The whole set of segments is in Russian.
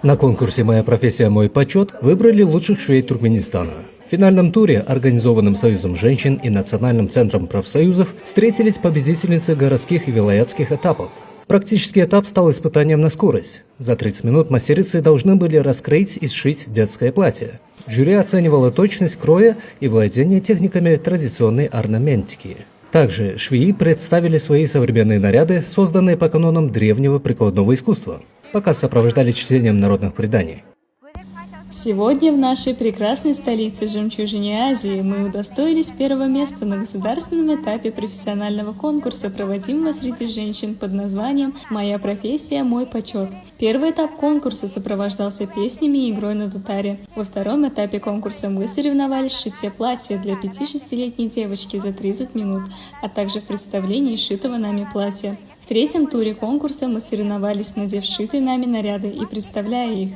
На конкурсе «Моя профессия, мой почет» выбрали лучших швей Туркменистана. В финальном туре, организованном Союзом женщин и Национальным центром профсоюзов, встретились победительницы городских и вилаятских этапов. Практический этап стал испытанием на скорость. За 30 минут мастерицы должны были раскроить и сшить детское платье. Жюри оценивало точность кроя и владение техниками традиционной орнаментики. Также швеи представили свои современные наряды, созданные по канонам древнего прикладного искусства. Показ сопровождали чтением народных преданий. Сегодня в нашей прекрасной столице «Жемчужине Азии» мы удостоились первого места на государственном этапе профессионального конкурса, проводимого среди женщин под названием «Моя профессия, мой почет». Первый этап конкурса сопровождался песнями и игрой на дутаре. Во втором этапе конкурса мы соревновались в шитье платья для 5-6-летней девочки за 30 минут, а также в представлении сшитого нами платья. В третьем туре конкурса мы соревновались, надев сшитые нами наряды и представляя их.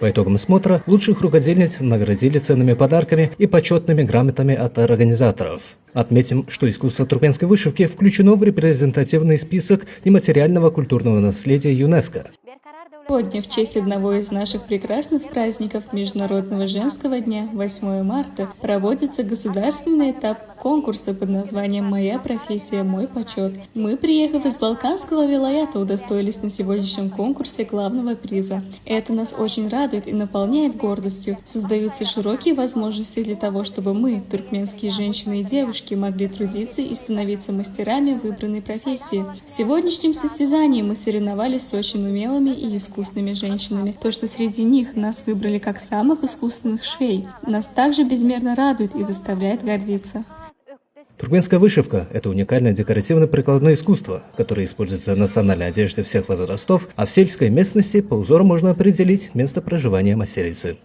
По итогам смотра лучших рукодельниц наградили ценными подарками и почетными грамотами от организаторов. Отметим, что искусство туркменской вышивки включено в репрезентативный список нематериального культурного наследия ЮНЕСКО. Сегодня в честь одного из наших прекрасных праздников Международного женского дня, 8 марта, проводится государственный этап конкурса под названием «Моя профессия, мой почет». Мы, приехав из Балканского вилаята, удостоились на сегодняшнем конкурсе главного приза. Это нас очень радует и наполняет гордостью. Создаются широкие возможности для того, чтобы мы, туркменские женщины и девушки, могли трудиться и становиться мастерами выбранной профессии. В сегодняшнем состязании мы соревновались с очень умелыми и искусными женщинами. То, что среди них нас выбрали как самых искусственных швей, нас также безмерно радует и заставляет гордиться. Туркменская вышивка – это уникальное декоративно-прикладное искусство, которое используется в национальной одежде всех возрастов, а в сельской местности по узору можно определить место проживания мастерицы.